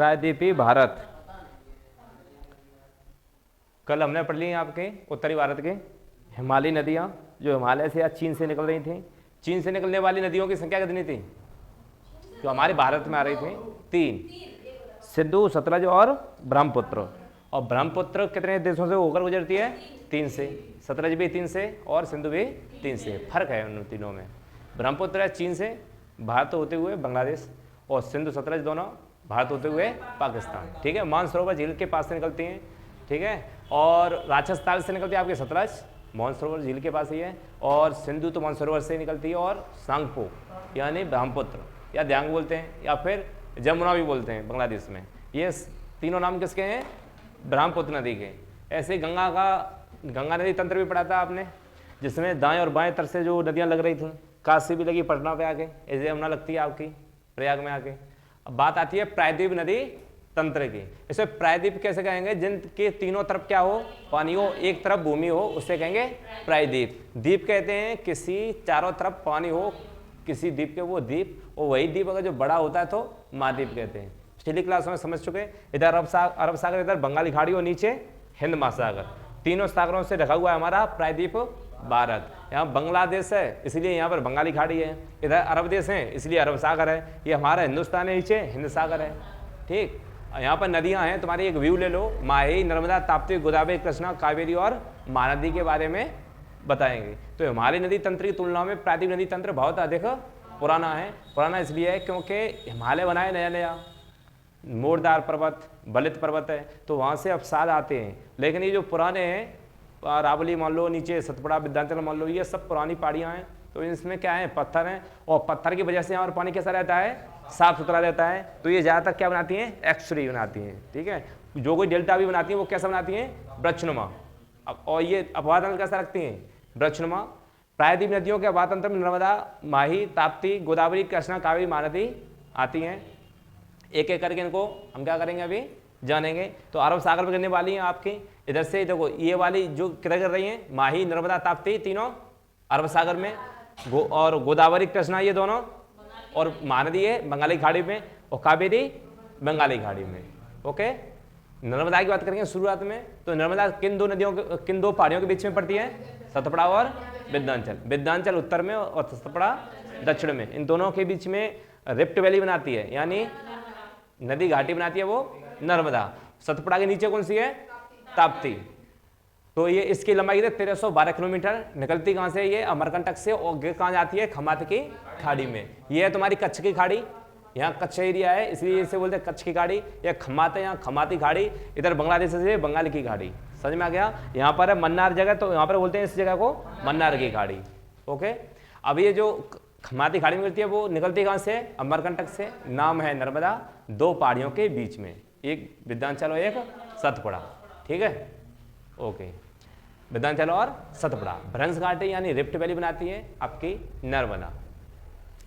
प्रायद्वीपीय भारत, कल हमने पढ़ ली आपके उत्तरी भारत के हिमालयी नदियाँ जो हिमालय से या चीन से निकल रही थी। चीन से निकलने वाली नदियों की संख्या कितनी थी जो हमारे भारत में आ रही थी? 3, सिंधु, सतलज और ब्रह्मपुत्र। और ब्रह्मपुत्र कितने देशों से होकर गुजरती है? 3 से। सतलज भी 3 से और सिंधु भी 3 से। फर्क है उन तीनों में। ब्रह्मपुत्र है चीन से भारत होते हुए बांग्लादेश, और सिंधु सतलज दोनों भारत होते हुए पाकिस्तान। ठीक है, मानसरोवर झील के पास से निकलती हैं। ठीक है, और राजस्थान से निकलती है आपकी सतलज, मानसरोवर झील के पास ही है, और सिंधु तो मानसरोवर से निकलती है, और सांगपो यानी ब्रह्मपुत्र या द्यांग बोलते हैं, या फिर जमुना भी बोलते हैं बांग्लादेश में। ये तीनों नाम किसके हैं? ब्रह्मपुत्र नदी के। ऐसे गंगा नदी तंत्र भी पढ़ा था आपने, जिसमें दाएं और बाएं तरफ से जो नदियां लग रही थी। काशी भी लगी पटना पे आके, ऐसे यमुना लगती है आपकी प्रयाग में आके। अब बात आती है प्रायद्वीप नदी तंत्र की। इसे प्रायद्वीप कैसे कहेंगे? जिनके तीनों तरफ क्या हो? पानी हो, एक तरफ भूमि हो, उससे कहेंगे प्रायद्वीप। द्वीप कहते हैं किसी चारों तरफ पानी हो किसी द्वीप के, वो द्वीप। और वही द्वीप अगर जो बड़ा होता है तो महाद्वीप कहते हैं। पिछली क्लास में समझ चुके। इधर अरब सागर, इधर बंगाली खाड़ी और नीचे हिंद महासागर, तीनों सागरों से ढका हुआ है हमारा प्रायद्वीप भारत। यहाँ बांग्लादेश है इसलिए यहाँ पर बंगाली खाड़ी है, इधर अरब देश है इसलिए अरब सागर है, ये हमारा हिंदुस्तान है, नीचे हिंद सागर है। ठीक, यहाँ पर नदियाँ हैं, तुम्हारी एक व्यू ले लो। माही, नर्मदा, ताप्ती, गोदावरी, कृष्णा, कावेरी और महानदी के बारे में बताएंगे। तो हिमालय नदी तंत्र की तुलना में प्रायद्वीप नदी तंत्र बहुत अधिक पुराना है। पुराना इसलिए है क्योंकि हिमालय बना है नया नया, मोरदार पर्वत, बलित पर्वत है, तो वहाँ से अवसाद आते हैं। लेकिन ये जो पुराने हैं, रावली मान लो, नीचे सतपुड़ा, विद्यांचल मान लो, ये सब पुरानी पहाड़ियाँ हैं। तो इसमें क्या है? पत्थर हैं, और पत्थर की वजह से यहाँ पर पानी कैसा रहता है? साफ सुथरा रहता है। तो ये ज़्यादातर क्या बनाती हैं? एक्सुरी बनाती हैं। ठीक है, जो कोई डेल्टा भी बनाती हैं वो कैसा बनाती हैं? वृक्षनुमा। और ये अपवाद कैसा रखती हैं? वृक्षनुमा। प्रायद्वीप नदियों के अपवाद तंत्र में नर्मदा, माही, ताप्ती, गोदावरी, कृष्णा, कावेरी, महानदी आती हैं। एक एक करके इनको हम क्या करेंगे अभी जानेंगे। तो अरब सागर में गिरने वाली हैं आपकी। इधर से देखो, ये वाली जो किधर गिर रही हैं? माही, नर्मदा, ताप्ती, तीनों अरब सागर में, और गोदावरी, कृष्णा ये दोनों, और महानदी है बंगाली खाड़ी में, और कावेरी बंगाली खाड़ी में। ओके, नर्मदा की बात करेंगे शुरुआत में। तो नर्मदा किन दो नदियों के, किन दो पहाड़ियों के बीच में पड़ती है? सतपुड़ा और विंध्याचल। विंध्याचल उत्तर में और सतपुड़ा दक्षिण में। इन दोनों के बीच में रिफ्ट वैली बनाती है, यानी नदी घाटी बनाती है वो नर्मदा। सतपुड़ा के नीचे कौन सी है? ताप्ती। तो ये इसकी लंबाई है 1312 किलोमीटर। निकलती कहाँ से? ये अमरकंटक से, और गिर कहाँ जाती है? खमात की खाड़ी में। ये है तुम्हारी कच्छ की खाड़ी, यहाँ कच्छ एरिया है इसलिए इसे बोलते हैं कच्छ की खाड़ी। यह खमात है, यहाँ खमाती खाड़ी। इधर बांग्लादेश से बंगाल की खाड़ी। समझ में आ गया? यहाँ पर है मन्नार जगह, तो यहाँ पर बोलते हैं इस जगह को मन्नार की खाड़ी। ओके, अब ये जो खमाती खाड़ी में मिलती है वो निकलती कहाँ से? अमरकंटक से। नाम है नर्मदा, दो पहाड़ियों के बीच में, एक विंध्याचल और एक सतपुड़ा। ठीक है, ओके, विंध्याचल और सतपुड़ा। भ्रंश घाटी यानी रिफ्ट वैली बनाती है आपकी नर्मदा।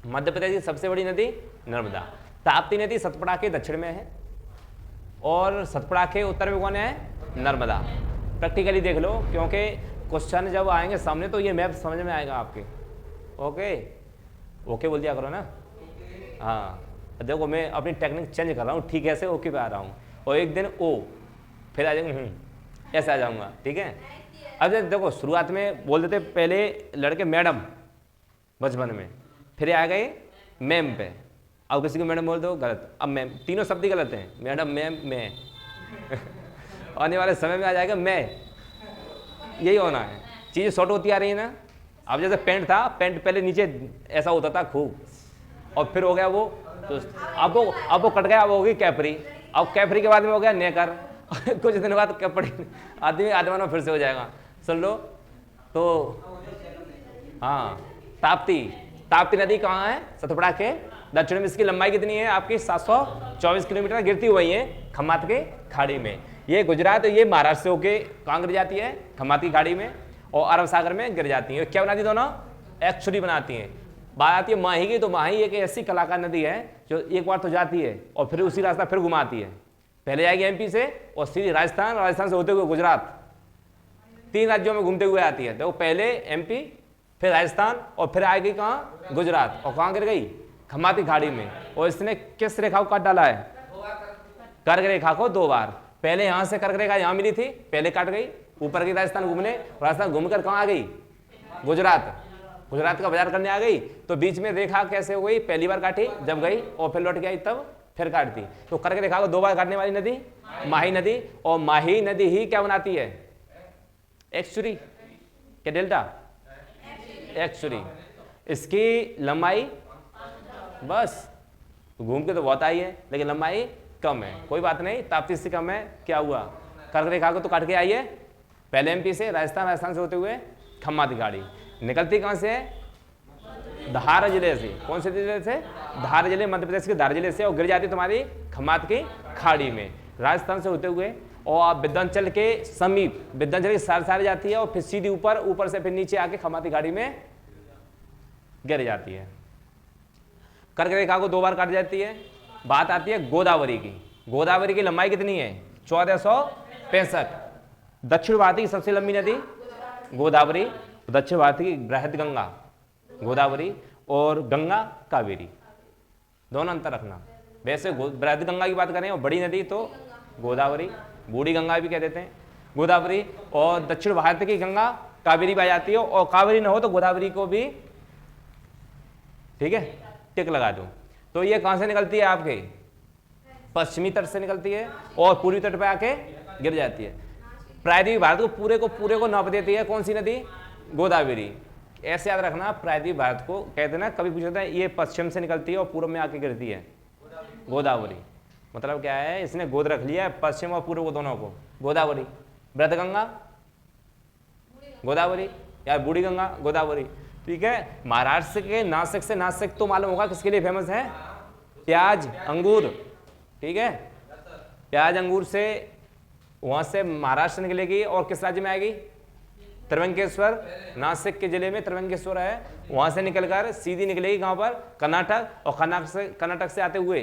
मध्य प्रदेश की सबसे बड़ी नदी नर्मदा। ताप्ती नदी सतपुड़ा के दक्षिण में है, और सतपुड़ा के उत्तर में कौन है? नर्मदा। प्रैक्टिकली देख लो, क्योंकि क्वेश्चन जब आएंगे सामने तो ये मैप समझ में आएगा आपके। ओके, ओके बोल दिया करो ना। हाँ, देखो मैं अपनी टेक्निक चेंज कर रहा हूँ, ठीक है, ऐसे ओके पे आ रहा हूँ, और एक दिन ओ, फिर आ जाएंगे ऐसे आ जाऊँगा। ठीक है, अब देखो शुरुआत में बोल देते पहले लड़के मैडम बचपन में, फिर आ गए मैम पे। अब किसी को मैडम बोल दो गलत, अब मैम, तीनों शब्द ही गलत हैं। मैडम, मैम, मैं आने वाले समय में आ जाएगा मैं। यही होना है, चीज़ें शॉर्ट होती आ रही है ना। अब जैसे पेंट था, पेंट पहले नीचे ऐसा होता था खूब, और फिर हो गया वो, तो अब वो कट गया, अब हो गई कैपरी। अब कैपरी के बाद में हो गया नेकर कुछ दिन बाद कपड़े आदमान में फिर से हो जाएगा। सुन लो तो, हाँ, ताप्ती नदी कहाँ है? सतपुड़ा के दक्षिण में। इसकी लंबाई कितनी है आपकी? 724 किलोमीटर। गिरती हुई है खमात के खाड़ी में। ये गुजरात, ये महाराष्ट्र से होके कहाँ गिर जाती है? खमात की खाड़ी में, और अरब सागर में गिर जाती है। क्या बनाती है दोनों? एक्चुअली बनाती हैं। बात आती है माही की, तो माही एक ऐसी कलाकार नदी है जो एक बार तो जाती है और फिर उसी रास्ता फिर घुमाती है। पहले जाएगी एमपी से और सीधी राजस्थान, राजस्थान से होते हुए गुजरात, 3 राज्यों में घूमते हुए आती है। देखो पहले एमपी, फिर राजस्थान, और फिर आएगी कहाँ? गुजरात। और कहाँ गिर गई? खमाती खाड़ी में। और इसने किस रेखा को काट डाला है? कर्क रेखा को 2 बार, पहले यहां से कर्क रेखा यहां मिली थी, पहले काट गई, ऊपर गई राजस्थान घूमने, राजस्थान घूमकर कहां आ गई, गुजरात, गुजरात का बाजार करने आ गई, तो बीच में रेखा कैसे हो गई, पहली बार काटी जब गई और फिर लौट के आई तब फिर काटती। तो कर्क रेखा को 2 बार काटने वाली नदी माही नदी, और माही नदी ही क्या बनाती है, एक्सुरी क्या डेल्टा, एक्सुरी। इसकी लंबाई बस घूम के तो बहुत आई है लेकिन लंबाई कम है, कोई बात नहीं, ताप्ती से कम है, क्या हुआ, कर्क रेखा को तो काट के आई है पहले एमपी से, राजस्थान, राजस्थान से होते हुए खम्मा की गाड़ी निकलती कहां से है, धार जिले से, कौन से जिले से, धार जिले, मध्य प्रदेश के धार जिले से, और गिर जाती तुम्हारी खम्मात की खाड़ी में, राजस्थान से होते हुए, और आप विंध्याचल के समीप, विंध्याचल के सारे जाती है और फिर सीधी ऊपर, ऊपर से फिर नीचे आके खम्मात की गाड़ी में गिर जाती है। कर्क रेखा को 2 बार काट जाती है। बात आती है गोदावरी की, गोदावरी की लंबाई कितनी है, 1465। दक्षिण भारत की सबसे लंबी नदी गोदावरी, दक्षिण भारत की बृहद गंगा गोदावरी, और गंगा कावेरी, दोनों अंतर रखना। वैसे बृहद गंगा की बात करें और बड़ी नदी तो गोदावरी, बूढ़ी गंगा भी कह देते हैं गोदावरी, और दक्षिण भारत की गंगा कावेरी पाई जाती है, और कावेरी न हो तो गोदावरी को भी, ठीक है, टिक लगा दो। तो ये कहां से निकलती है, आपके पश्चिमी तट से निकलती है और पूर्वी तट पे आके गिर जाती है। प्रायद्वीप भारत को पूरे को नाप देती है कौन सी नदी, गोदावरी। ऐसे याद रखना, प्रायद्वीप भारत को कहते ना, कभी पूछते हैं ये पश्चिम से निकलती है और पूर्व में आके गिरती है, गोदावरी। मतलब क्या है, इसने गोद रख लिया है पश्चिम और पूर्व को दोनों को, गोदावरी। बृहदगंगा गोदावरी, या बूढ़ी गंगा गोदावरी, ठीक है। महाराष्ट्र के नासिक से, नासिक तो मालूम होगा किसके लिए फेमस है, प्याज अंगूर, ठीक है। प्याज अंगूर से वहां से महाराष्ट्र निकलेगी और किस राज्य में आएगी, त्रिवेंकेश्वर, नासिक के जिले में त्रिवेंकेश्वर है, वहां से निकलकर सीधी निकलेगी कहां पर, कर्नाटक, और कर्नाटक से आते हुए,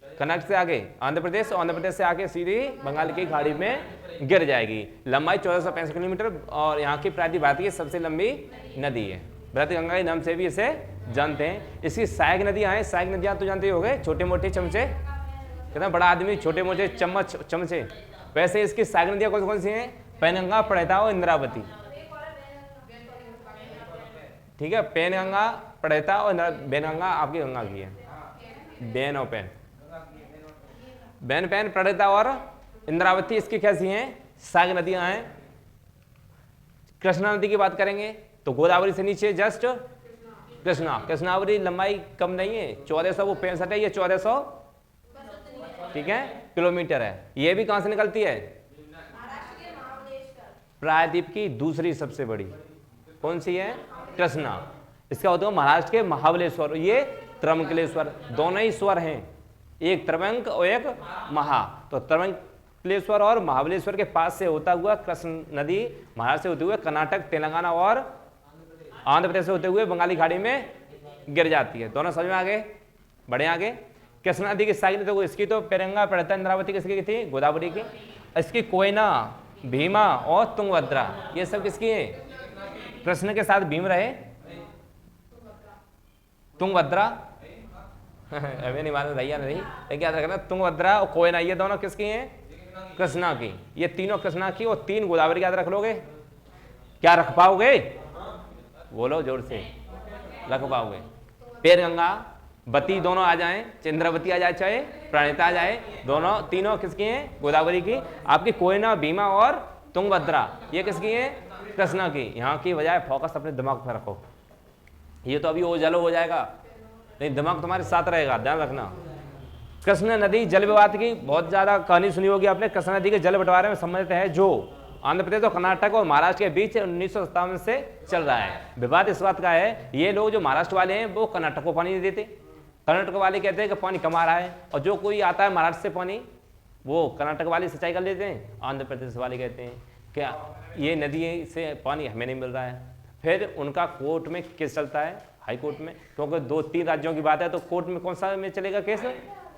कर्नाटक से आगे आंध्र प्रदेश, और आंध्र प्रदेश से आके सीधी बंगाल की खाड़ी में गिर जाएगी। लंबाई 1465 किलोमीटर, और यहाँ की प्रायद्वीप भारत की सबसे लंबी नदी है। बृहदगंगा के नाम से भी इसे जानते हैं। इसकी सहायक नदियां हैं, सहायक नदियां तो जानते होंगे, छोटे मोटे चमचे, कितना बड़ा आदमी, छोटे मोटे चम्मच चमचे, वैसे इसकी सहायक नदियां कौन कौन सी हैं, पैनगंगा, प्रणहिता और इंद्रावती, ठीक है। पैनगंगा, प्रणहिता और बैनगंगा आपकी गंगा की है, बैन और पैन, बैन पैन, प्रणहिता और इंद्रावती इसकी कैसी हैं, सहायक नदियां हैं। कृष्णा नदी की बात करेंगे तो गोदावरी से नीचे जस्ट कृष्णावरी, लंबाई कम नहीं है, 1465 है, ये 1400, ठीक है, किलोमीटर है। ये भी कहां से निकलती है, प्रायद्वीप की दूसरी सबसे बड़ी, कौन सी है, कृष्णा। इसका होता है महाराष्ट्र के महाबलेश्वर, ये त्रंबकेश्वर, दोनों ही स्वर हैं, एक त्रंबक और एक महा। तो त्रंबकेश्वर और महाबलेश्वर के पास से होता हुआ कृष्ण नदी महाराष्ट्र से होते हुए कर्नाटक, तेलंगाना और आंध्र प्रदेश से होते हुए बंगाली खाड़ी में गिर जाती है। दोनों समझ में आ गए, बढ़े आगे। कृष्णा नदी की साइड तो इसकी तो पेरंगा, प्रणहिता, इंद्रावती किसकी थी, गोदावरी की। इसकी कोयना, भीमा और तुंगभद्रा, ये सब किसकी है, कृष्ण के साथ भीम रहे, तुंगभद्रा अभी नहीं मालूम भैया नहीं, लेकिन याद रखना तुंगभद्रा और कोयना ये दोनों किसकी हैं, कृष्णा की। ये तीनों कृष्णा की और 3 गोदावरी याद रख लोगे, क्या रख पाओगे, बोलो जोर से, रख पाओगे। पेरगंगा, बती दोनों आ जाएं, चंद्रावती आ जाए चाहे प्रणहिता आ जाए, दोनों तीनों किसकी हैं, गोदावरी की। आपकी कोयना, भीमा और तुंगभद्रा ये किसकी हैं, कृष्णा की। यहाँ की बजाय फोकस अपने दिमाग पर रखो, ये तो अभी ओझल हो जाएगा, नहीं दिमाग तुम्हारे साथ रहेगा, ध्यान रखना। कृष्ण नदी जल विवाद की बहुत ज्यादा कहानी सुनी होगी आपने। कृष्ण नदी के जल बंटवारे में संबंधित है जो आंध्र प्रदेश और कर्नाटक और महाराष्ट्र के बीच 1957 से चल रहा है। विवाद इस बात का है, ये लोग जो महाराष्ट्र वाले हैं वो कर्नाटक को पानी नहीं देते, कर्नाटक वाले कहते हैं कि पानी कम आ रहा है, और जो कोई आता है महाराष्ट्र से पानी वो कर्नाटक वाले सिंचाई कर लेते हैं, आंध्र प्रदेश वाले कहते हैं क्या ये नदी से पानी हमें नहीं मिल रहा है। फिर उनका कोर्ट में केस चलता है, हाई कोर्ट में, क्योंकि 2-3 राज्यों की बात है तो कोर्ट में कौन सा में चलेगा केस,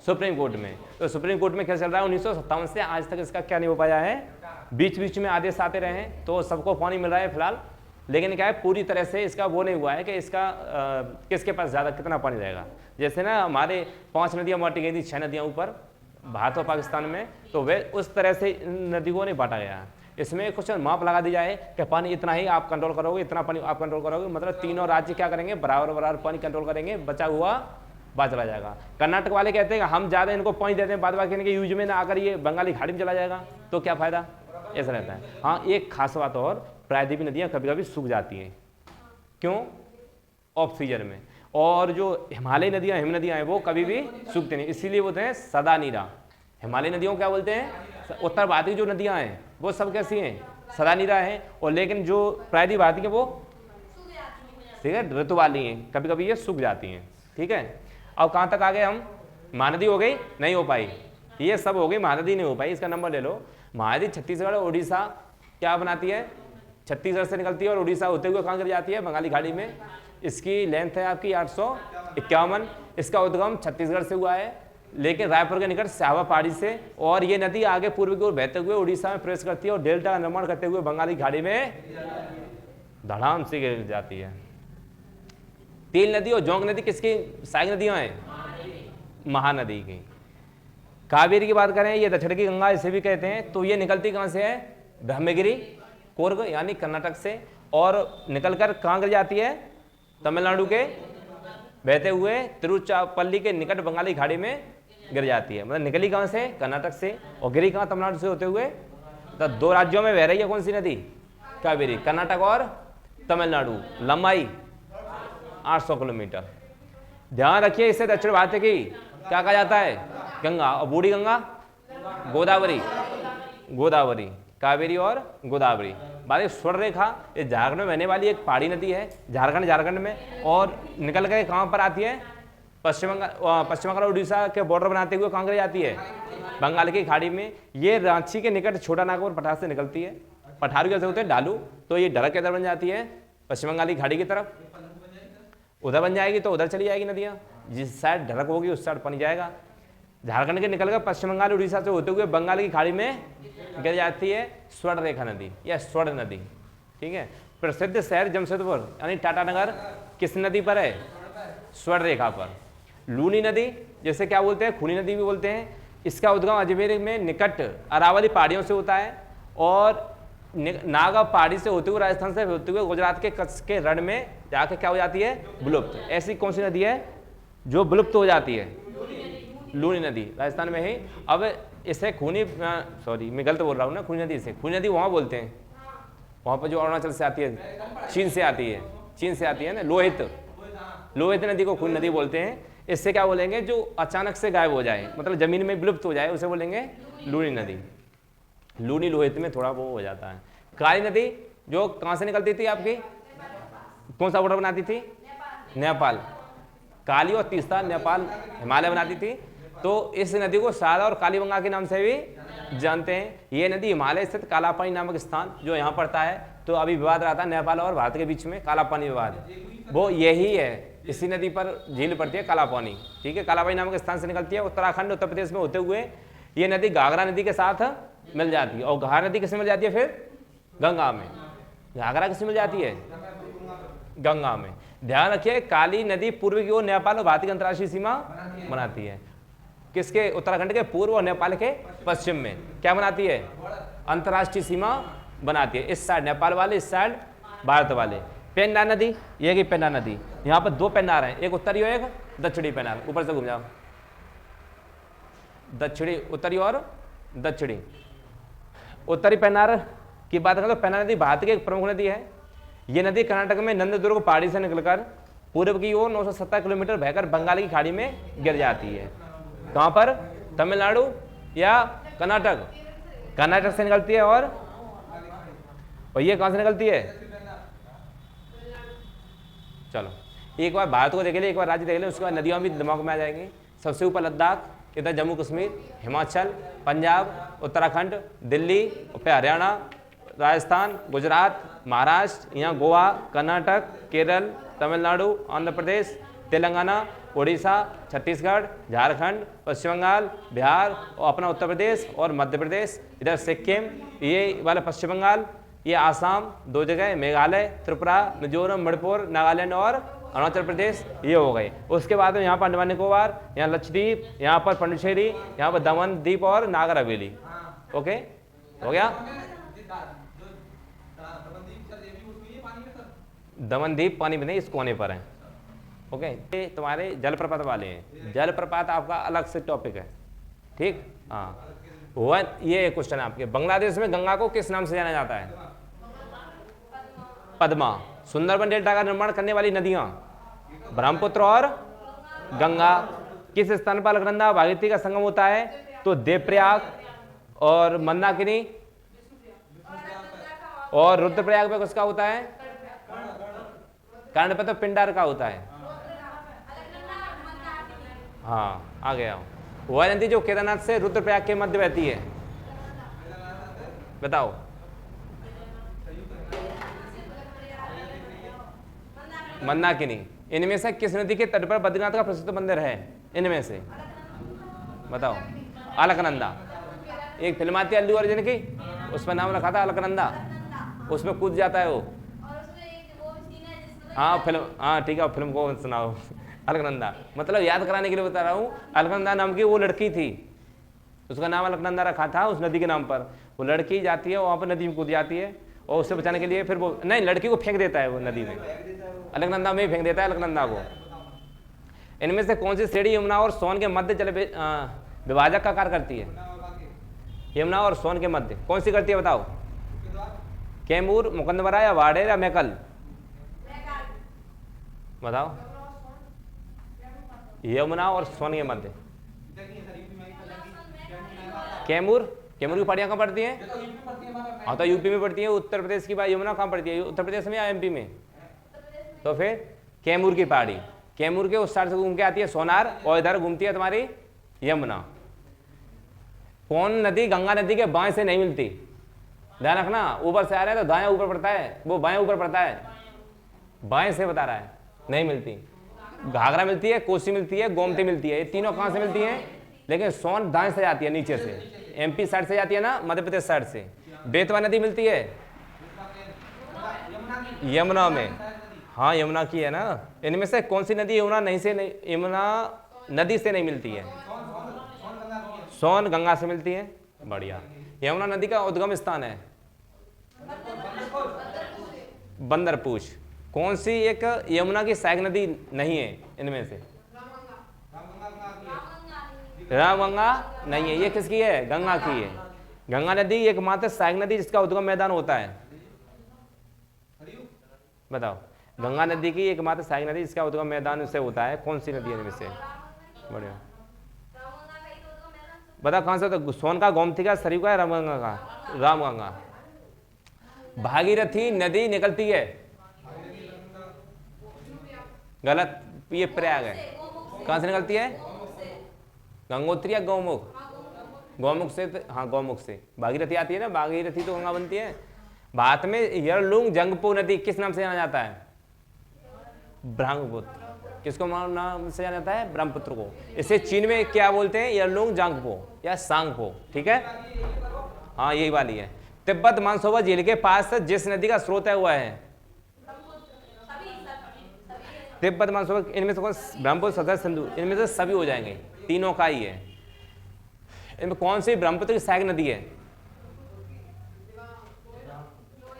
सुप्रीम कोर्ट में। तो सुप्रीम कोर्ट में केस चल रहा है 1957 से आज तक, इसका क्या नहीं हो पाया है। बीच बीच में आदेश आते रहे हैं तो सबको पानी मिल रहा है फिलहाल, लेकिन क्या है पूरी तरह से इसका वो नहीं हुआ है कि इसका किसके पास ज़्यादा कितना पानी रहेगा। जैसे ना हमारे 5 नदियाँ बांटी गई थी, 6 नदियाँ ऊपर भारत और पाकिस्तान में, तो वे उस तरह से नदी को नहीं बांटा गया है। इसमें कुछ माप लगा दी जाए कि पानी इतना ही आप कंट्रोल करोगे, इतना पानी आप कंट्रोल करोगे, मतलब तीनों राज्य क्या करेंगे, बराबर बराबर पानी कंट्रोल करेंगे, बचा हुआ बात चला जाएगा। कर्नाटक वाले कहते हैं कि हम ज़्यादा इनको पानी देते हैं, बाद बाकी इनके यूज में ना आकर ये बंगाली खाड़ी में चला जाएगा, तो क्या फ़ायदा, ऐसा रहता है। हाँ, एक खास बात और, प्रायद्वीपीय नदियाँ कभी कभी सूख जाती हैं। क्यों? ऑफ सीजन में। और जो हिमालय नदियाँ, हिम नदियाँ हैं, वो कभी भी सूखती नहीं, इसीलिए बोलते हैं सदा नीरा। हिमालय नदियों को क्या बोलते हैं? उत्तर भारतीय जो नदियाँ हैं वो सब कैसी हैं? सदा नीरा हैं। और लेकिन जो प्रायद्वीपीय भारतीय के वो ठीक है ऋतु वाली हैं, कभी कभी ये सूख जाती हैं। ठीक है, अब कहाँ तक आ गए हम? महानदी हो गई, नहीं हो पाई, ये सब हो गई, महानदी नहीं हो पाई। इसका नंबर ले लो। महानदी छत्तीसगढ़ और उड़ीसा क्या बनाती है? छत्तीसगढ़ से निकलती है और उड़ीसा होते हुए कहाँ गिर जाती है? बंगाली खाड़ी में। इसकी लेंथ है आपकी 851। इसका उद्गम छत्तीसगढ़ से हुआ है, लेकिन रायपुर के निकट स्यावा पहाड़ी से, और ये नदी आगे पूर्व की ओर बहते हुए उड़ीसा में प्रवेश करती है और डेल्टा का निर्माण करते हुए बंगाली खाड़ी में धड़ाम से गिर जाती है। तेल नदी और जोंक नदी किसकी सहायक नदियां हैं? महानदी की। कावेरी की बात करें, ये दक्षिण की गंगा इसे भी कहते हैं, तो ये निकलती कहाँ से है? ब्रह्मगिरी कोर्ग यानी कर्नाटक से, और निकलकर कहाँ गिर जाती है? तमिलनाडु के बहते हुए तिरुचिरापल्ली के निकट बंगाली खाड़ी में गिर जाती है। मतलब निकली कहाँ से? कर्नाटक से, और गिरी कहाँ? तमिलनाडु से होते हुए। तो दो राज्यों में बह रही है कौन सी नदी? कावेरी, कर्नाटक और तमिलनाडु। लंबाई 800 किलोमीटर। ध्यान रखिए, इसे दक्षिण भारत की क्या कहा जाता है? गंगा। और बूढ़ी गंगा गोदावरी, गोदावरी, कावेरी और गोदावरी। बात स्वर्ण रेखा, ये झारखंड में बहने वाली एक पहाड़ी नदी है, झारखंड में, और निकल के कहाँ पर आती है? पश्चिम बंगाल और उड़ीसा के बॉर्डर बनाते हुए कहाँ गिर जाती है? बंगाल की खाड़ी में। ये रांची के निकट छोटा नागपुर पठार से निकलती है। पठार कैसे होते हैं? ढालू, तो ये ढरक के इधर बन जाती है पश्चिम बंगाल की खाड़ी की तरफ, उधर बन जाएगी तो उधर चली जाएगी नदियाँ, जिस साइड ढरक होगी उस साइड पानी जाएगा। झारखंड के निकलकर पश्चिम बंगाल उड़ीसा से होते हुए बंगाल की खाड़ी में गिर जाती है स्वर्ण रेखा नदी या स्वर्ण नदी। ठीक है, प्रसिद्ध शहर जमशेदपुर यानी टाटानगर किस नदी पर है? स्वर्ण रेखा पर। लूनी नदी जैसे क्या बोलते हैं? खूनी नदी भी बोलते हैं। इसका उद्गम अजमेर में निकट अरावली पहाड़ियों से होता है, और नागा पहाड़ी से होते हुए राजस्थान से होते हुए गुजरात के कच्छ के रण में जाके क्या हो जाती है? विलुप्त। ऐसी कौन सी नदी है जो विलुप्त हो जाती है? लूनी नदी, राजस्थान में ही। अब इसे खूनी, सॉरी मैं गलत बोल रहा हूँ ना, खूनी नदी इसे खूनी नदी वहाँ बोलते हैं, वहाँ पर जो अरुणाचल से आती है, चीन से आती है, चीन से आती है ना, लोहित नदी को खूनी नदी बोलते हैं। इससे क्या बोलेंगे? जो अचानक से गायब हो जाए, मतलब जमीन में विलुप्त हो जाए, उसे बोलेंगे लूनी नदी। लूनी लोहित में थोड़ा वो हो जाता है। काली नदी जो कहाँ से निकलती थी आपकी? कौन सा बॉर्डर बनाती थी? नेपाल। काली और तीस्ता नेपाल हिमालय बनाती थी, तो इस नदी को शारदा और कालीगंगा के नाम से भी जानते हैं। ये नदी हिमालय स्थित काला पानी नामक स्थान जो यहाँ पड़ता है, तो अभी विवाद रहा था नेपाल और भारत के बीच में, काला पानी विवाद, वो यही है। इसी नदी पर झील पड़ती है काला पानी। ठीक है, काला पानी नामक स्थान से निकलती है, उत्तराखंड उत्तर प्रदेश में होते हुए ये नदी घाघरा नदी के साथ मिल जाती है। और घाघरा नदी किससे मिल जाती है? फिर गंगा में। घाघरा किससे मिल जाती है? गंगा में। ध्यान रखिए, काली नदी पूर्व की ओर नेपाल और भारत की अंतर्राष्ट्रीय सीमा बनाती है। किसके? उत्तराखंड के पूर्व और नेपाल के पश्चिम में क्या बनाती है? अंतर्राष्ट्रीय सीमा बनाती है। इस साइड नेपाल वाले, इस साइड भारत वाले। पेन्नार नदी, ये की पेन्नार नदी, यहाँ पर दो पेन्नार हैं, एक उत्तरी और एक दक्षिणी पेन्नार। ऊपर से घूम जाओ, दक्षिणी, उत्तरी और दक्षिणी। उत्तरी पेन्नार की बात करें तो पेन्नार नदी भारत की एक प्रमुख नदी है। ये नदी कर्नाटक में नंददुर्ग पहाड़ी से निकलकर पूर्व की ओर 970 किलोमीटर बहकर बंगाल की खाड़ी में गिर जाती है। कहाँ पर? तमिलनाडु या कर्नाटक? कर्नाटक से निकलती है। और ये कहाँ से निकलती है? चलो एक बार भारत को देख ले, एक बार राज्य देख ले, उसके बाद नदियाँ भी दिमाग में आ जाएंगी। सबसे ऊपर लद्दाख, इधर जम्मू कश्मीर, हिमाचल, पंजाब, उत्तराखंड, दिल्ली, फिर हरियाणा, राजस्थान, गुजरात, महाराष्ट्र, यहाँ गोवा, कर्नाटक, केरल, तमिलनाडु, आंध्र प्रदेश, तेलंगाना, उड़ीसा, छत्तीसगढ़, झारखंड, पश्चिम बंगाल, बिहार और अपना उत्तर प्रदेश और मध्य प्रदेश, इधर सिक्किम, ये वाला पश्चिम बंगाल, ये आसाम, दो जगह मेघालय, त्रिपुरा, मिजोरम, मणिपुर, नागालैंड और अरुणाचल प्रदेश, ये हो गए। उसके बाद में यहाँ पर अंडमान निकोबार, यहाँ लक्षद्वीप, यहाँ पर पांडिचेरी, यहाँ पर दमन द्वीप और नागर हवेली। ओके, हो गया। दमन द्वीप पानी में नहीं, इस कोने पर है। ओके, ये तुम्हारे जलप्रपात वाले हैं। जलप्रपात आपका अलग से टॉपिक है, ठीक। हाँ, वह ये क्वेश्चन है आपके, बांग्लादेश में गंगा को किस नाम से जाना जाता है? पद्मा। सुंदरबन डेल्टा का निर्माण करने वाली नदियां ब्रह्मपुत्र और गंगा। किस स्थान पर अलकनंदा भागीरथी का संगम होता है? तो देवप्रयाग और मंदाकिनी और रुद्रप्रयाग में किसका होता है? कर्णप्रयाग तो पिंडार का होता है। हाँ, आ गया। वह नदी जो केदारनाथ से रुद्रप्रयाग के मध्य बहती है, बताओ। मंदाकिनी। इनमें से किस नदी के तट पर बद्रीनाथ का प्रसिद्ध मंदिर है? इनमें से बताओ। अलकनंदा। एक फिल्म आती है अल्लू अर्जुन की, उसमें नाम रखा था अलकनंदा, उसमें कूद जाता है वो। हाँ फिल्म, हाँ ठीक है, फिल्म को सुनाओ। अलकनंदा मतलब याद कराने के लिए बता रहा हूँ। अलकनंदा नाम की वो लड़की थी, उसका नाम अलकनंदा रखा था उस नदी के नाम पर। वो लड़की जाती है वहाँ पर नदी में कूद जाती है, और उससे बचाने के लिए फिर वो नहीं, लड़की को फेंक देता है वो नदी में, अलकनंदा में ही फेंक देता है अलकनंदा को। इनमें से कौन सी श्रेणी यमुना और सोन के मध्य जल विभाजक का कार्य करती है? यमुना और सोन के मध्य कौन सी करती है बताओ? कैमूर, मुकंदवरा या वाडेर या मैकल? बताओ। यमुना और सोन के मध्य। कैमूर, कैमूर की पहाड़ियाँ कहाँ पड़ती हैं? हाँ तो यूपी में पड़ती है। उत्तर प्रदेश की बात यमुना कहाँ पड़ती है? उत्तर प्रदेश में या एमपी में? तो फिर कैमूर की पहाड़ी, कैमूर के उस साइड से घूम के आती है सोनार, और इधर घूमती है तुम्हारी यमुना। कौन नदी गंगा नदी के बाएं से नहीं मिलती? ध्यान रखना, ऊपर से आ रहा है तो दाएं ऊपर पड़ता है, वो बाएं ऊपर पड़ता है, बाएं से बता रहा है, नहीं मिलती। घाघरा मिलती है, कोसी मिलती है, गोमती मिलती है, ये तीनों कहाँ से मिलती हैं? लेकिन सोन दाएं से जाती है, नीचे से, एमपी साइड से जाती है ना, मध्य प्रदेश साइड से। बेतवा नदी मिलती है यमुना में, हाँ यमुना की है ना। इनमें से कौन सी नदी यमुना नहीं से नहीं, यमुना नदी से नहीं मिलती है? सोन गंगा से मिलती है। बढ़िया। यमुना नदी का उद्गम स्थान है बंदरपूछ। कौन सी एक यमुना की सहायक नदी नहीं है इनमें से? रामगंगा नहीं है, ये किसकी है? गंगा की है। गंगा नदी एकमात्र सहायक नदी जिसका उद्गम मैदान होता है, बताओ। गंगा नदी की एकमात्र सहायक नदी जिसका उद्गम मैदान से होता है, कौन सी नदी है इनमें से? बढ़िया, बताओ कहाँ से होता? सोन का, गोमती का, सरयू का, रामगंगा का? रामगंगा। भागीरथी नदी निकलती है, गलत, ये प्रयाग है। कहाँ से निकलती है? गंगोत्री या गौमुख? गौमुख से, हाँ गौमुख से भागीरथी आती है ना, भागीरथी तो गंगा बनती है। भारत में यरलुंग जंगपो नदी किस नाम से जाना जाता है? ब्रह्मपुत्र। किसको नाम से जाना जाता है? ब्रह्मपुत्र को। इसे चीन में क्या बोलते हैं? यरलुंग जांगपो या सांगपो, ठीक है, हाँ यही वाली है। तिब्बत मानसरोवर झील के पास जिस नदी का स्रोत है हुआ है तिब्बत मानसरोवर। इनमें से कौन? ब्रह्मपुत्र, सतलज, सिंधु, इनमें से सभी हो जाएंगे, तीनों का ही है। इनमें कौन सी ब्रह्मपुत्र की सहायक नदी है?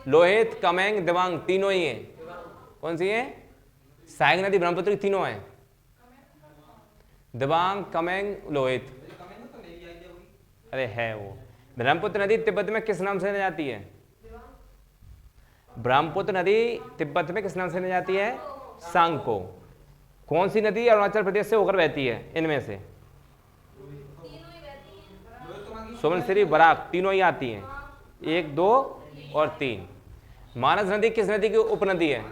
लोहित, कमेंग, दिबांग, तीनों ही है। कौन सी है सहायक नदी? ब्रह्मपुत्र की तीनों है, दिबांग, कमेंग, लोहित। अरे है वो। ब्रह्मपुत्र नदी तिब्बत में किस नाम से जाती है? ब्रह्मपुत्र नदी तिब्बत में किस नाम से जाती है? सांगपो। कौन सी नदी अरुणाचल प्रदेश से होकर बहती है इनमें से? सुबनसिरी, बराक, तीनों ही आती हैं, 1, 2 और 3। मानस नदी किस नदी की उपनदी है?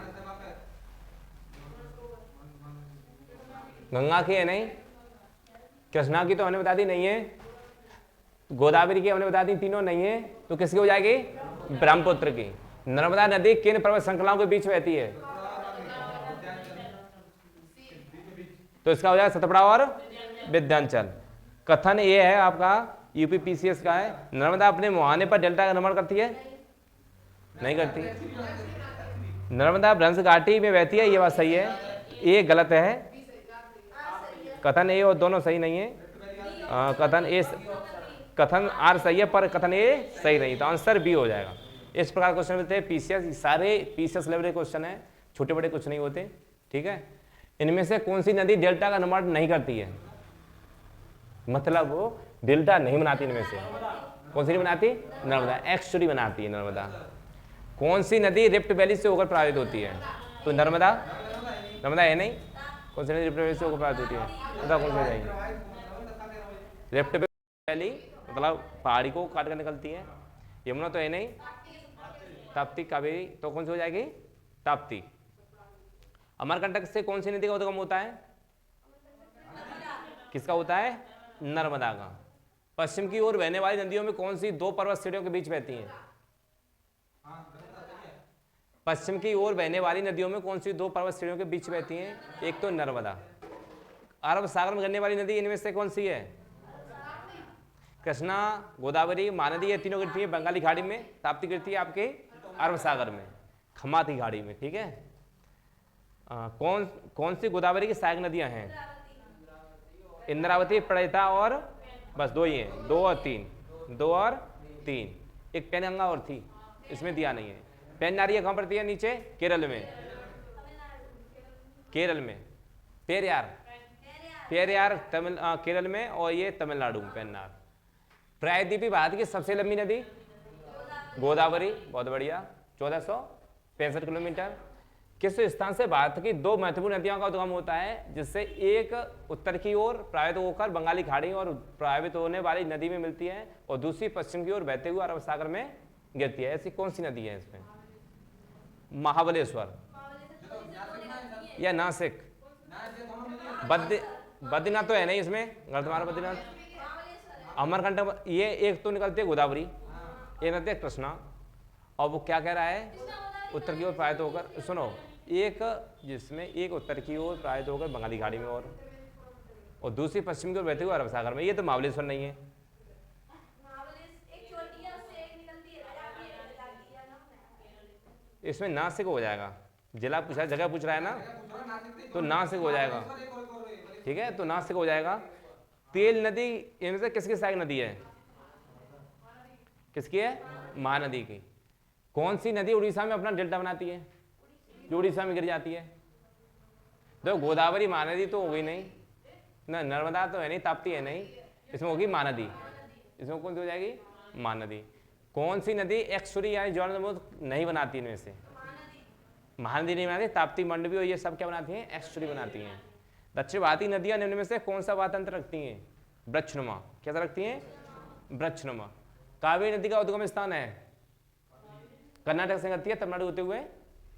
गंगा की है नहीं, कृष्णा की तो हमने बता दी नहीं है, गोदावरी की हमने बता दी तीनों नहीं है, तो किसकी हो जाएगी? ब्रह्मपुत्र की। नर्मदा नदी किन पर्वत श्रृंखलाओं के बीच बहती है? तो इसका हो जाएगा सतपुड़ा और विंध्याचल। कथन ये है आपका यूपीपीसीएस का है, नर्मदा अपने मुहाने पर डेल्टा का निर्माण करती है? नहीं करती। नर्मदा भ्रंश घाटी में बहती है, ये बात सही है, ए गलत है, कथन ए और दोनों सही नहीं है। कथन आर सही है पर कथन ए सही नहीं, तो आंसर बी हो जाएगा। इस प्रकार क्वेश्चन मिलते हैं पीसीएस, सारे पीसीएस लेवल के क्वेश्चन है, छोटे बड़े कुछ नहीं होते, ठीक है। इनमें से कौन सी नदी डेल्टा का निर्माण नहीं करती है, मतलब वो डेल्टा नहीं बनाती, इनमें से कौन सी नहीं बनाती? नर्मदा। एक्चुअली बनाती है नर्मदा। कौन सी नदी रिफ्ट वैली से होकर प्रभावित होती है? तो नर्मदा, नर्मदा है नहीं। कौन सी नदी रिफ्ट वैली से होकर प्रभावित होती है? बताओ कौन सी हो जाएगी? रिफ्ट वैली मतलब पहाड़ी को काट कर निकलती है। यमुना तो है नहीं। ताप्ती, कावेरी, तो कौन सी हो जाएगी? ताप्ती। अमरकंटक से कौन सी नदी का उद्गम होता है? किसका होता है? नर्मदा का। पश्चिम की ओर बहने वाली नदियों में कौन सी दो पर्वत श्रेणियों के बीच बहती हैं? पश्चिम की ओर बहने वाली नदियों में कौन सी दो पर्वत श्रेणियों के बीच बहती हैं? एक तो नर्मदा। अरब सागर में गिरने वाली नदी इनमें से कौन सी है? कृष्णा, गोदावरी, महानदी, ये तीनों गिरती है बंगाली खाड़ी में। ताप्ती गिरती है आपके अरब सागर में, खमाती खाड़ी में, ठीक है। कौन सी गोदावरी की सहायक नदियां हैं? इंद्रावती, प्रणहिता और बस दो ही हैं, 2 और 3, 2 और 3। एक पेनगंगा और थी, इसमें दिया नहीं है। पेन्नारिया कहाँ पड़ती है? नीचे केरल में, केरल में। पेरियार केरल में, और ये तमिलनाडु में पेन्नार। प्रायद्वीपीय भारत की सबसे लंबी नदी? गोदावरी, बहुत बढ़िया, 1465 किलोमीटर। किस स्थान से भारत की दो महत्वपूर्ण नदियों का उद्गम होता है, जिससे एक उत्तर की ओर प्रवाहित होकर बंगाली खाड़ी और प्रभावित होने वाली नदी में मिलती है और दूसरी पश्चिम की ओर बहते हुए अरब सागर में गिरती है? ऐसी कौन सी नदी है इसमें? महाबलेश्वर या नासिक? बद्रीनाथ तो है नहीं इसमें, गलत। बद्रीनाथ, अमरकंटक, ये एक तो निकलती है गोदावरी, ये निकलती है कृष्णा, और वो क्या कह रहा है? उत्तर की ओर प्रवाहित होकर, सुनो, एक जिसमें एक उत्तर की ओर प्रवाहित होकर बंगाली खाड़ी में और दूसरी पश्चिम की ओर बहते हुए अरब सागर में। ये तो महाबलेश्वर नहीं है। इसमें नासिक हो जाएगा, जिला पूछा, जगह पूछ रहा है ना, तो नासिक हो जाएगा, ठीक है, तो नासिक हो जाएगा। तेल नदी इनमें से किसकी सहायक नदी है? किसकी है? महानदी की। कौन सी नदी उड़ीसा में अपना डेल्टा बनाती है, जो उड़ीसा में गिर जाती है? देखो, गोदावरी महानदी तो हो गई नहीं ना, नर्मदा तो है नहीं, ताप्ती है नहीं, इसमें होगी महानदी। इसमें कौन सी हो जाएगी? महानदी। कौन सी नदी एक्सुरी यानी जौन नहीं बनाती इनमें से? महानदी नहीं बनाती, ताप्ती, मंडवी और ये सब क्या बनाती हैं? एक्सुरी बनाती हैं। दक्षिण भारतीय नदियां निम्न में से कौन सा वातंत्र रखती हैं? वृक्षनुमा। कैसा रखती हैं? वृक्षनुमा। कावेरी नदी का उद्गम स्थान है कर्नाटक से लगती है, तमिलनाडु होते हुए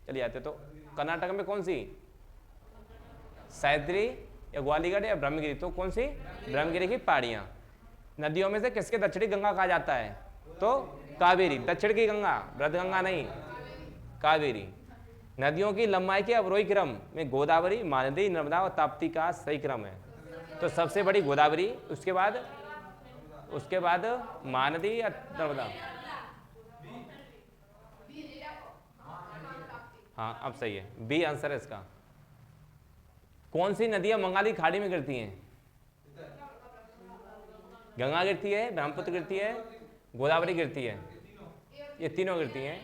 चली जाते। तो कर्नाटक में कौन सी? सह्याद्री या ग्वालियर या ब्रह्मगिरी? तो कौन सी? ब्रह्मगिरी की पहाड़ियां। नदियों में से किसके दक्षिणी गंगा कहा जाता है? तो कावेरी। दक्षिण की गंगा, बृहदगंगा नहीं, कावेरी। नदियों की लंबाई के अवरोही क्रम में गोदावरी, महानदी, नर्मदा और ताप्ती का सही क्रम है। तो सबसे बड़ी गोदावरी, उसके बाद महानदी या नर्मदा? हाँ, अब सही है, बी आंसर है इसका। कौन सी नदियां बंगाली खाड़ी में गिरती हैं? गंगा गिरती है, ब्रह्मपुत्र गिरती है, गोदावरी गिरती है, ये तीनों गिरती हैं।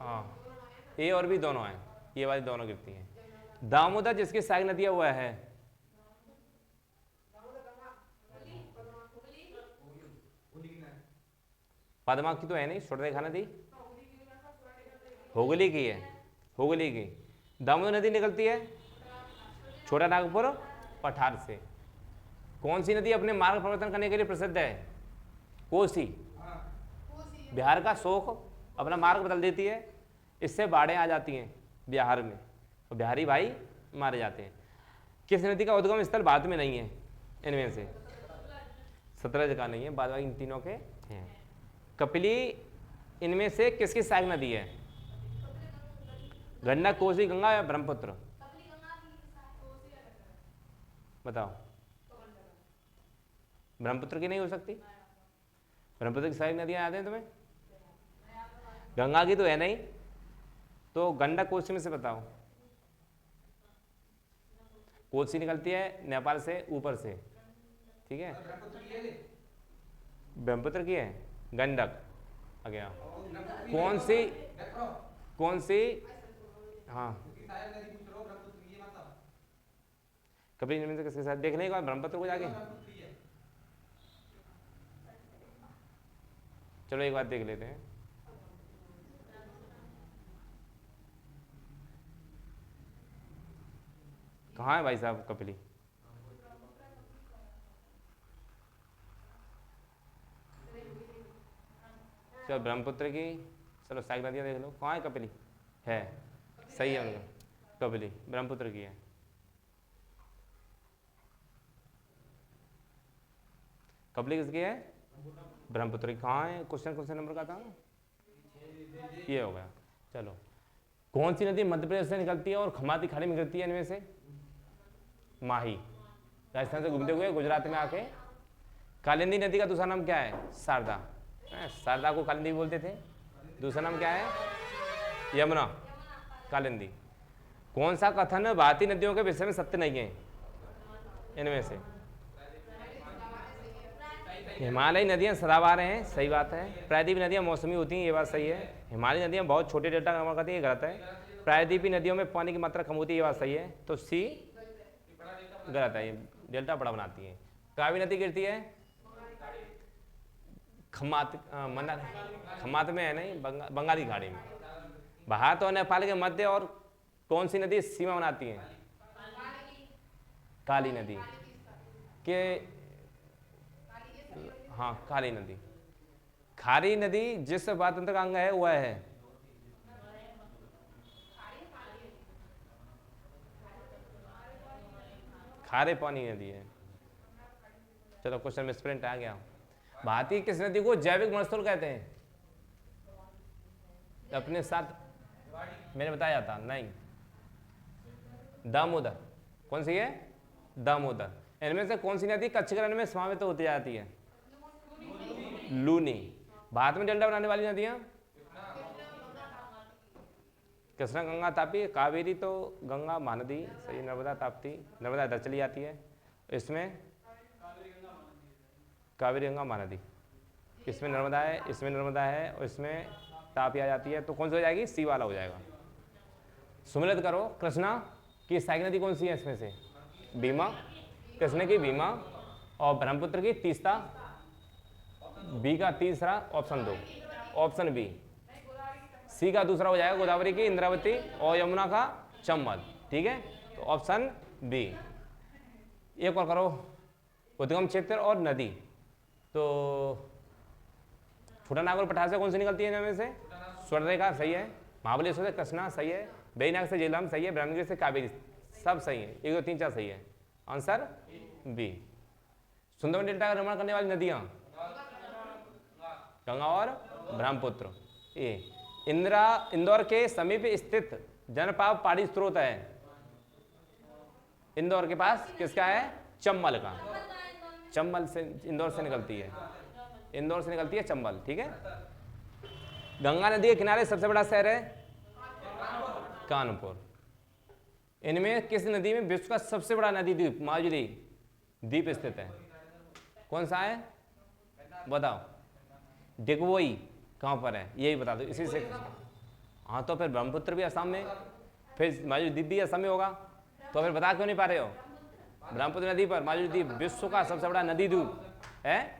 हाँ, ए और बी दोनों हैं, ये वाली दोनों गिरती हैं। दामोदर जिसकी सहायक नदियां हुआ है? पद्मा की तो है नहीं, छोटा नदी हुगली की है, हुगली की। दामोदर नदी निकलती है छोटा नागपुर पठार से। कौन सी नदी अपने मार्ग परिवर्तन करने के लिए प्रसिद्ध है? कोसी। बिहार का शोक अपना मार्ग बदल देती है, इससे बाढ़ें आ जाती हैं बिहार में और बिहारी भाई मारे जाते हैं। किस नदी का उद्गम स्थल भारत में नहीं है? इनमें से सतलज का नहीं है, बाद इन तीनों के हैं। कपिली इनमें से किसकी सहायक नदी है? गंडक, कोसी, गंगा या ब्रह्मपुत्र? बताओ। ब्रह्मपुत्र की नहीं हो सकती? ब्रह्मपुत्र की सहायक नदियां याद हैं तुम्हें? गंगा की तो है नहीं, तो गंडक कोसी में से बताओ। कोसी निकलती है नेपाल से ऊपर से, ठीक है। ब्रह्मपुत्र की है, गंडक आ गया। कौन सी हाँ कभी इनमें से किसके साथ देख लेगा ब्रह्मपुत्र को जाके। चलो एक बात देख लेते हैं। कहाँ है भाई साहब कपिली? चलो ब्रह्मपुत्र की, चलो साइक नदियाँ देख लो, कहाँ है कपिली? है, सही है उनका, कपिली ब्रह्मपुत्र की है। कपिली किसकी है? ब्रह्मपुत्र की। कहाँ है? क्वेश्चन नंबर का था, ये हो गया। चलो, कौन सी नदी मध्य प्रदेश से निकलती है और खमाती खाड़ी में गिरती है? इनमें से माही, राजस्थान से घूमते हुए गुजरात में आके। कालिंदी नदी का दूसरा नाम क्या है? शारदा। शारदा को कालिंदी बोलते थे। दूसरा नाम क्या है? यमुना। कालिंदी। कौन सा कथन भारतीय नदियों के विषय में सत्य नहीं है? इनमें से हिमालयी नदियां सदाबहार हैं, सही बात है। प्रायद्वीपीय नदियां मौसमी होती हैं, ये बात सही है। हिमालयी नदियां बहुत छोटे डेल्टा का करती है, ये गलत है। प्रायद्वीपीय नदियों में पानी की मात्रा कम होती है, ये बात सही है। तो सी गलत है, ये डेल्टा बड़ा बनाती है। कावेरी नदी गिरती है खम्मात में है, नहीं बंगाली खाड़ी में। भारत और नेपाल के मध्य और कौन सी नदी सीमा बनाती है? काली नदी के, हाँ काली नदी। खारी नदी जिस पारतंत्र का अंग है वह है खारे पानी नदी है। चलो क्वेश्चन में स्प्रिंट आ गया। भारतीय किस नदी को जैविक मरुस्थल कहते हैं? अपने साथ मैंने बताया था, नहीं दामोदर। कौन सी है? दामोदर। इनमें से कौन सी नदी कच्छकरण में समावित होती जाती है? लूनी। भारत में डेल्टा बनाने वाली नदियां कृष्णा, गंगा, तापी। कावेरी तो गंगा महानदी, सही। नर्मदा, ताप्ती। नर्मदा इधर चली जाती है। इसमें कावेरी, गंगा, महानदी। इसमें नर्मदा है, इसमें नर्मदा है, और इसमें तापी आ जाती है। तो कौन सी हो जाएगी? सी वाला हो जाएगा। सुमिलित करो, कृष्णा की सहायक नदी कौन सी है इसमें से? भीमा। कृष्ण की भीमा, और ब्रह्मपुत्र की तीस्ता। बी का तीसरा ऑप्शन दो, ऑप्शन बी। सी का दूसरा हो जाएगा गोदावरी की इंद्रावती, और यमुना का चंबल, ठीक है। तो ऑप्शन बी। एक और करो, उद्गम क्षेत्र और नदी। तो छोटानागपुर पठार से कौन सी निकलती है इनमें से? स्वर्णरेखा, सही है। महाबलेश्वर से कृष्णा, सही है। बेईनाग से झेलम, सही है। ब्रह्मगिरी से कावेरी, सब सही है। 1 2 3 4 सही है। Answer B. सुंदरवन डेल्टा का निर्माण करने वाली नदियां गंगा और ब्रह्मपुत्र। ए इंदौर के समीप स्थित जनपाप पहाड़ी स्रोत है। इंदौर के पास किसका है? चंबल का। चंबल से, इंदौर से निकलती है, इंदौर से निकलती है चंबल, ठीक है। गंगा नदी के किनारे सबसे बड़ा शहर है कानपुर। इनमें किस नदी में विश्व का सबसे बड़ा नदी द्वीप माजुली द्वीप स्थित है? कौन सा है बताओ? डिगबोई कहाँ पर है? यही बता दो, इसी से। हाँ तो फिर ब्रह्मपुत्र भी असम में, फिर माजुली द्वीप भी असम में होगा, तो फिर बता क्यों नहीं पा रहे हो? ब्रह्मपुत्र नदी पर माजुली द्वीप विश्व का सबसे बड़ा नदी द्वीप है।